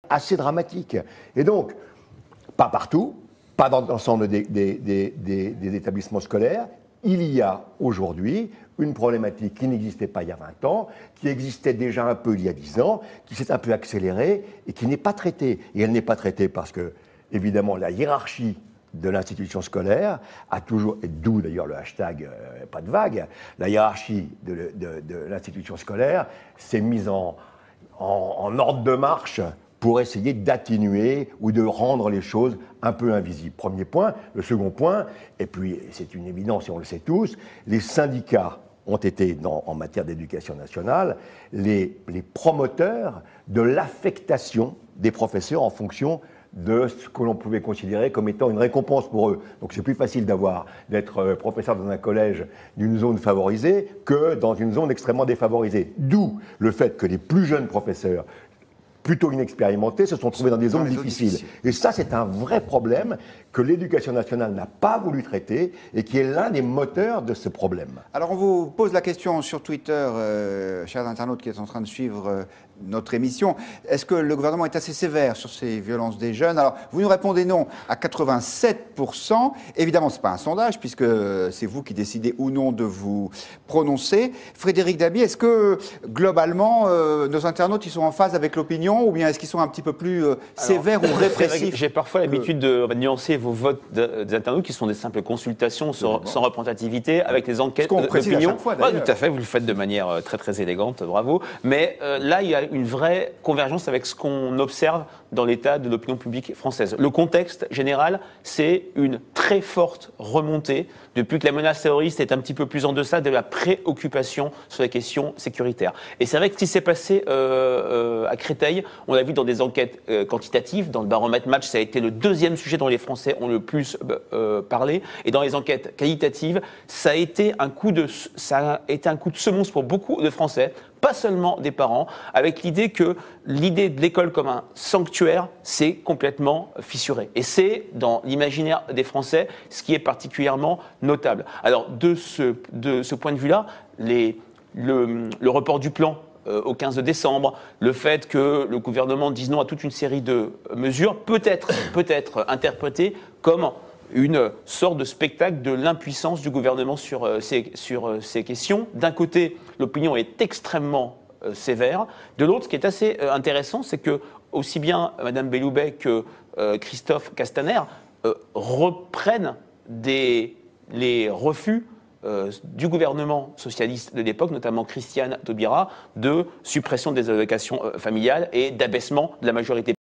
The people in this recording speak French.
assez dramatique. Et donc, pas partout, pas dans l'ensemble des établissements scolaires. Il y a aujourd'hui une problématique qui n'existait pas il y a 20 ans, qui existait déjà un peu il y a 10 ans, qui s'est un peu accélérée et qui n'est pas traitée. Et elle n'est pas traitée parce que, évidemment, la hiérarchie de l'institution scolaire a toujours, et d'où d'ailleurs le hashtag pas de vague, la hiérarchie de l'institution scolaire s'est mise en ordre de marche pour essayer d'atténuer ou de rendre les choses un peu invisibles. Premier point. Le second point, et puis c'est une évidence et on le sait tous, les syndicats ont été, en matière d'éducation nationale, les promoteurs de l'affectation des professeurs en fonction de ce que l'on pouvait considérer comme étant une récompense pour eux. Donc c'est plus facile d'être professeur dans un collège d'une zone favorisée que dans une zone extrêmement défavorisée. D'où le fait que les plus jeunes professeurs, plutôt inexpérimentés, se sont trouvés dans des zones difficiles. Et ça, c'est un vrai problème que l'éducation nationale n'a pas voulu traiter et qui est l'un des moteurs de ce problème. Alors, on vous pose la question sur Twitter, chers internautes qui êtes en train de suivre notre émission. Est-ce que le gouvernement est assez sévère sur ces violences des jeunes? Alors, vous nous répondez non à 87%. Évidemment, ce n'est pas un sondage, puisque c'est vous qui décidez ou non de vous prononcer. Frédéric Dabi, est-ce que, globalement, nos internautes ils sont en phase avec l'opinion, ou bien est-ce qu'ils sont un petit peu plus sévères ou répressifs? J'ai parfois l'habitude de nuancer vos votes des internautes, qui sont des simples consultations sans représentativité, avec les enquêtes d'opinion. Oui, tout à fait, vous le faites de manière très très élégante, bravo. Mais là, il y a une vraie convergence avec ce qu'on observe dans l'état de l'opinion publique française. Le contexte général, c'est une très forte remontée depuis que la menace terroriste est un petit peu plus en deçà de la préoccupation sur les questions sécuritaires. Et c'est vrai que ce qui s'est passé à Créteil, on l'a vu dans des enquêtes quantitatives, dans le baromètre Match, ça a été le deuxième sujet dont les Français ont le plus parlé. Et dans les enquêtes qualitatives, ça a été un coup de semonce pour beaucoup de Français, pas seulement des parents, avec l'idée que l'idée de l'école comme un sanctuaire, c'est complètement fissuré. Et c'est, dans l'imaginaire des Français, ce qui est particulièrement notable. Alors, de ce point de vue-là, le report du plan au 15 décembre, le fait que le gouvernement dise non à toute une série de mesures, peut être interprété comme une sorte de spectacle de l'impuissance du gouvernement sur ces questions. D'un côté, l'opinion est extrêmement sévère. De l'autre, ce qui est assez intéressant, c'est que aussi bien Mme Belloubet que Christophe Castaner reprennent les refus du gouvernement socialiste de l'époque, notamment Christiane Taubira, de suppression des allocations familiales et d'abaissement de la majorité